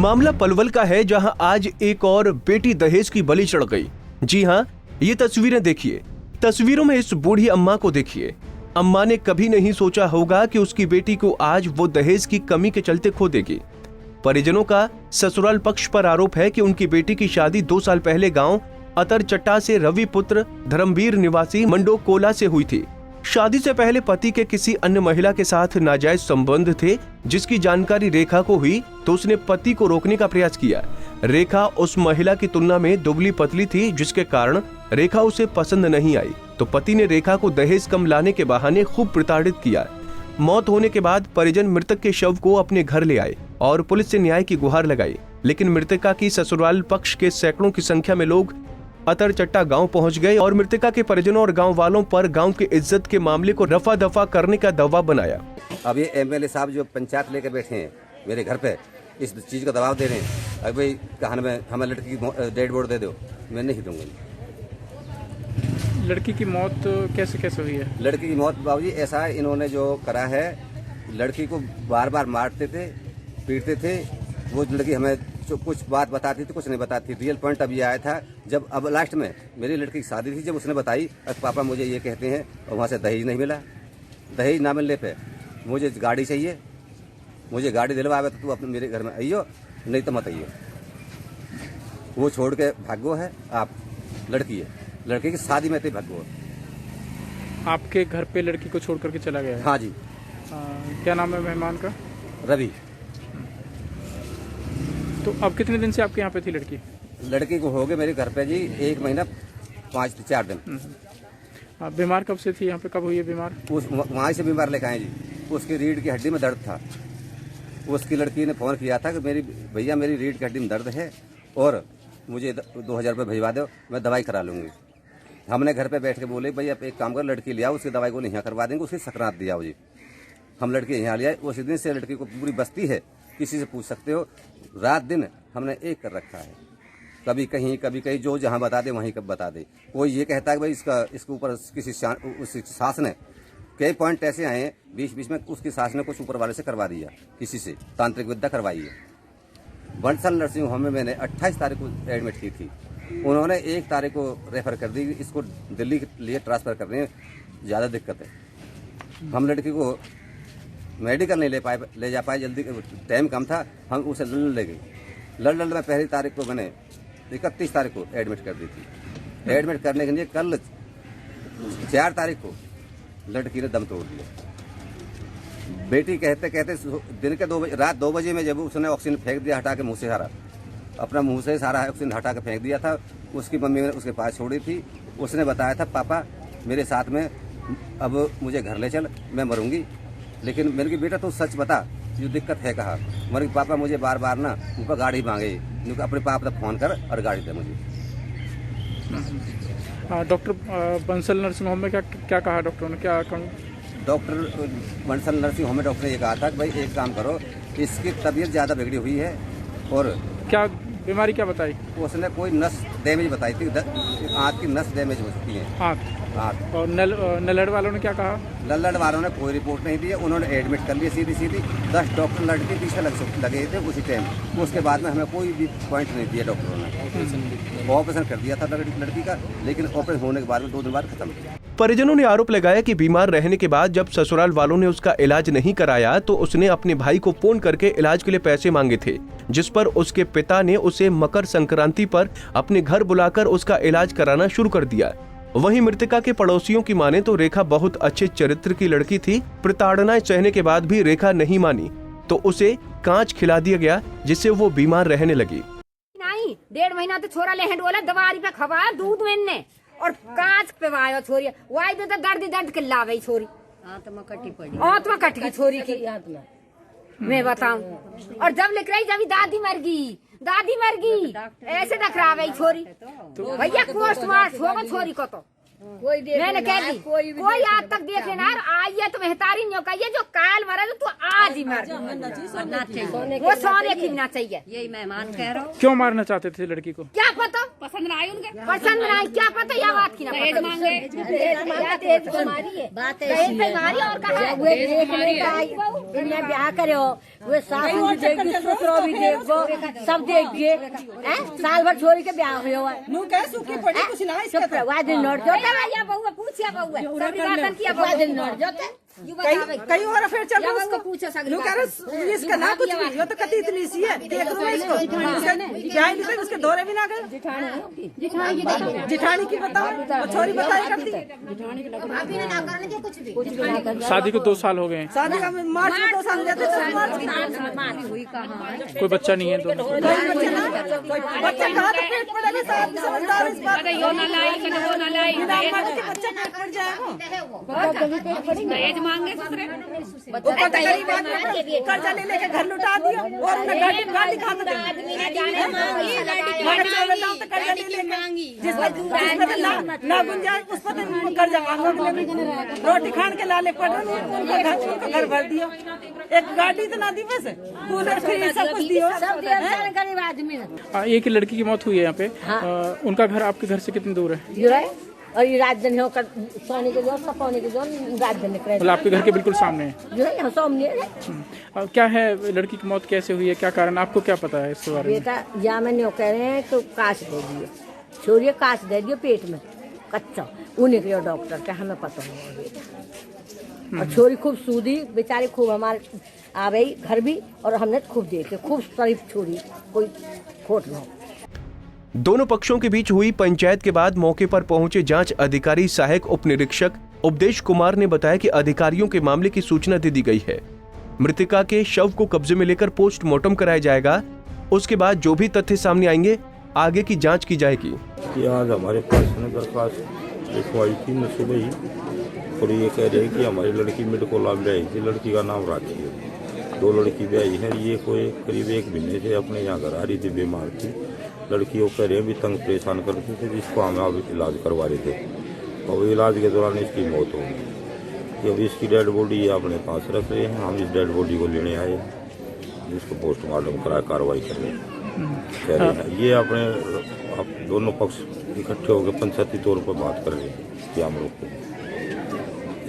मामला पलवल का है, जहां आज एक और बेटी दहेज की बलि चढ़ गई। जी हां, ये तस्वीरें देखिए। तस्वीरों में इस बूढ़ी अम्मा को देखिए। अम्मा ने कभी नहीं सोचा होगा कि उसकी बेटी को आज वो दहेज की कमी के चलते खो देगी। परिजनों का ससुराल पक्ष पर आरोप है कि उनकी बेटी की शादी 2 साल पहले गांव अतरचट्टा से रवि पुत्र धर्मवीर निवासी मंडोकोला से हुई थी। शादी से पहले पति के किसी अन्य महिला के साथ नाजायज संबंध थे, जिसकी जानकारी रेखा को हुई तो उसने पति को रोकने का प्रयास किया। रेखा उस महिला की तुलना में दुबली पतली थी, जिसके कारण रेखा उसे पसंद नहीं आई, तो पति ने रेखा को दहेज कम लाने के बहाने खूब प्रताड़ित किया। मौत होने के बाद परिजन मृतक के शव को अपने घर ले आए और पुलिस से न्याय की गुहार लगाई, लेकिन मृतका की ससुराल पक्ष के सैकड़ों की संख्या में लोग अतरचट्टा गांव पहुंच गए और मृतका के परिजनों और गांव वालों पर गांव की इज्जत के मामले को रफा दफा करने का दबाव बनाया। अब ये एमएलए साहब जो पंचायत लेकर बैठे हैं मेरे घर पे, इस चीज का दबाव दे रहे हैं। अब भाई कहानी में हमें लड़की की डेड बॉडी दे दो, मैं नहीं दूंगा। लड़की की मौत कैसे हुई है? लड़की की मौत बाबूजी ऐसा है, इन्होंने जो करा है, लड़की को बार बार मारते थे, पीटते थे। वो लड़की हमें कुछ बात बताती थी, कुछ नहीं बताती। रियल पॉइंट अब ये आया था जब अब लास्ट में मेरी लड़की की शादी थी, जब उसने बताई पापा मुझे ये कहते हैं, और वहाँ से दहेज नहीं मिला। दहेज ना मिलने पे मुझे गाड़ी चाहिए, मुझे गाड़ी दिलवावे तो तू अपने मेरे घर में आइयो, नहीं तो मत आइयो। वो छोड़ के भागो है। आप लड़की है, लड़के की शादी में थे भागो। आपके घर पे लड़की को छोड़ करके चला गया है? हाँ जी। क्या नाम है मेहमान का? रवि। तो अब कितने दिन से आपके यहाँ पे थी लड़की? लड़की को हो गए मेरे घर पे जी 1 महीना 5 से 4 दिन। बीमार कब से थी यहाँ पे? कब हुई है बीमार? वहाँ से बीमार लेकर आए जी। उसकी रीढ़ की हड्डी में दर्द था। उसकी लड़की ने फोन किया था कि मेरी भैया मेरी रीढ़ की हड्डी में दर्द है और मुझे 2000 रुपये भिजवा दो, मैं दवाई करा लूँगी। हमने घर पे बैठ के बोले भैया एक काम कर, लड़की ले आओ, उसकी दवाई को यहाँ करवा देंगे, उसकी सकरात दिया हो जी। हम लड़की यहाँ ले आए। उसी दिन से लड़की को पूरी बस्ती है, किसी से पूछ सकते हो, रात दिन हमने एक कर रखा है। कभी कहीं कभी कहीं, जो जहाँ बता दे वहीं कब बता दे। कोई ये कहता है कि भाई इसके ऊपर किसी सास ने, कई पॉइंट ऐसे आए हैं बीच में उसकी सास ने कुछ ऊपर वाले से करवा दिया, किसी से तांत्रिक विद्या करवाई है। बंसल नर्सिंग होम में मैंने 28 तारीख को एडमिट की थी। उन्होंने 1 तारीख को रेफर कर दी, इसको दिल्ली के लिए ट्रांसफर करने में ज़्यादा दिक्कत है। हम लड़की को मेडिकल नहीं ले जा पाए, जल्दी टाइम कम था, हम उसे लड़ ले गए। लड़ में पहली तारीख को मैंने 31 तारीख को एडमिट कर दी थी। एडमिट करने के लिए कल 4 तारीख को लड़की ने दम तोड़ दिया। बेटी कहते दिन के रात 2 बजे में जब उसने ऑक्सीजन फेंक दिया, हटा के मुँह से सारा, अपना मुँह से सारा ऑक्सीजन हटा के फेंक दिया था। उसकी मम्मी ने उसके पास छोड़ी थी। उसने बताया था पापा मेरे साथ में अब मुझे घर ले चल, मैं मरूंगी। लेकिन मेरे की बेटा तो सच बता, जो दिक्कत है कहा। मेरे पापा मुझे बार बार ना उनका गाड़ी मांगे, अपने पापा तक फोन कर और गाड़ी दे मुझे। डॉक्टर बंसल नर्सिंग होम में क्या कहा डॉक्टरों ने? क्या डॉक्टर बंसल नर्सिंग होम में डॉक्टर ने ये कहा था कि भाई एक काम करो, इसकी तबीयत ज़्यादा बिगड़ी हुई है। और क्या बीमारी क्या बताई? उसने कोई नस डैमेज बताई थी, आँख की नस डैमेज हो चुकी है। आँख। और नल्लड़ वालों ने क्या कहा? नल्लड़ वालों ने कोई रिपोर्ट नहीं दी। उन्होंने एडमिट कर लिया सीधी 10 डॉक्टर लड़के पीछे लगे थे उसी टाइम। उसके बाद में हमें कोई भी पॉइंट नहीं दिया डॉक्टरों ने। ऑपरेशन कर दिया था लड़की का, लेकिन ऑपरेशन होने के बाद में 2 दिन बाद खत्म किया। परिजनों ने आरोप लगाया कि बीमार रहने के बाद जब ससुराल वालों ने उसका इलाज नहीं कराया तो उसने अपने भाई को फोन करके इलाज के लिए पैसे मांगे थे, जिस पर उसके पिता ने उसे मकर संक्रांति पर अपने घर बुलाकर उसका इलाज कराना शुरू कर दिया। वहीं मृतका के पड़ोसियों की माने तो रेखा बहुत अच्छे चरित्र की लड़की थी। प्रताड़ना सहने के बाद भी रेखा नहीं मानी तो उसे कांच खिला दिया गया, जिससे वो बीमार रहने लगी। नहीं 1.5 महीना तो छोरा लेहन वाला दवारी पे खवाया, दूध में और कांच पिवाया छोरी। वाई तो दर्द किल्लावे छोरी, आत्मा कट गई छोरी की। मैं बताऊं, और जब लिख रही जब दादी मर गई ऐसे टकरावे छोरी। भैया पोस्ट मार्च होगा छोरी को तो मैंने कह दी कोई आज तक देख लेना आई है तो मेहतारी नहीं कही जो काल मरा तो तू आज ही मर वो सोने की ना चाहिए। यही मेहमान कह रहा हूँ। क्यों मारना चाहते थे लड़की को? क्या पता पसंद ना आई उनके, पसंद नहीं क्या पता या बात की ना दहेज मांगे, बात है और इन्हें ब्याह करे हो वे सासू भी देख ससुरो भी देखो सब देखिए साल भर छोरी के ब्याह हुआ दिन नोट या बहू पूछिया बहू सब दिन नोट जाते कई और फिर चल रहा उसको पूछो सगली इसका ना कुछ भी हो तो कति इतनी सी है देख लो इसको क्या नहीं उसके दौरे भी ना गए जिठानी की बताओ छोरी बताई करती शादी को 2 साल हो गए। शादी का मार्च में 2 साल जाते कोई बच्चा नहीं है दोनों को। बच्चा कहाँ तो पेट पड़ेगा साहब समझदार इस बात बच्चा पेट पड़ जाएगा कर्जा ले लेके घर लुटा दिया और गाड़ी खा ना गुंजाइश उस पर कर्जा मांगो रोटी खान के लाले पड़ उनका घर भर दिया एक गाड़ी तो ना दी बस कूलर फ्रिज सब कुछ दियो गरीब आदमी। एक ही लड़की की मौत हुई है यहाँ पे। उनका घर आपके घर से कितनी दूर है? और ये राजधानी होकर सोने के जो सपौने के जो राजधानी मतलब आपके घर के बिल्कुल सामने है? जो है यहाँ सामने क्या है लड़की की मौत कैसे हुई है, क्या कारण, आपको क्या पता है इसके बारे में? बेटा या मैंने कह रहे हैं तो काश दे दिए छोरिए काश दे दिए पेट में कच्चा उन्हें के डॉक्टर का हमें पता नहीं बेटा। और छोरी खूब सूदी बेचारी खूब हमारे आ गई घर भी और हमने खूब देखे खूब शरीफ छोरी कोई खोट न हो। दोनों पक्षों के बीच हुई पंचायत के बाद मौके पर पहुंचे जांच अधिकारी सहायक उप निरीक्षक उपदेश कुमार ने बताया कि अधिकारियों के मामले की सूचना दे दी गई है। मृतका के शव को कब्जे में लेकर पोस्टमार्टम कराया जाएगा। उसके बाद जो भी तथ्य सामने आएंगे आगे की जांच की जाएगी। आज हमारे पास दरखास्त लिखवाई थी सुबह ही और ये कह रहे हैं कि हमारी लड़की मेडिकल लैब में आई थी। लड़की का नाम राखी है। 2 लड़की भी आई है। ये कोई करीब 1 महीने से अपने यहाँ घर आ रही थी, बीमार थी। लड़की वो कह रहे हैं भी तंग परेशान करते थे जिसको हम अब इलाज करवा रहे थे और इलाज के दौरान इसकी मौत हो गई। अब इसकी डेड बॉडी अपने पास रख रहे हैं। हम इस डेड बॉडी को लेने आए हैं जिसको पोस्टमार्टम करा कार्रवाई कर रहे कह रहे हैं। ये अपने दोनों पक्ष इकट्ठे होकर पंचायती तौर पर बात कर रहे हैं कि हम लोग को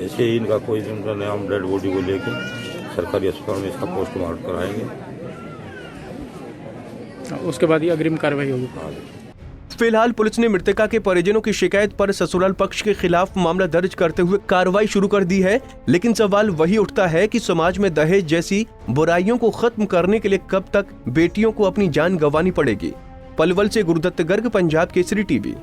ऐसे ही इनका कोई नहीं, हम डेड बॉडी को लेके सरकारी अस्पताल में इसका पोस्टमार्टम कराएंगे। उसके बाद ही अग्रिम कार्रवाई होगी। फिलहाल पुलिस ने मृतका के परिजनों की शिकायत पर ससुराल पक्ष के खिलाफ मामला दर्ज करते हुए कार्रवाई शुरू कर दी है। लेकिन सवाल वही उठता है कि समाज में दहेज जैसी बुराइयों को खत्म करने के लिए कब तक बेटियों को अपनी जान गंवानी पड़ेगी। पलवल से गुरुदत्त गर्ग, पंजाब केसरी टीवी।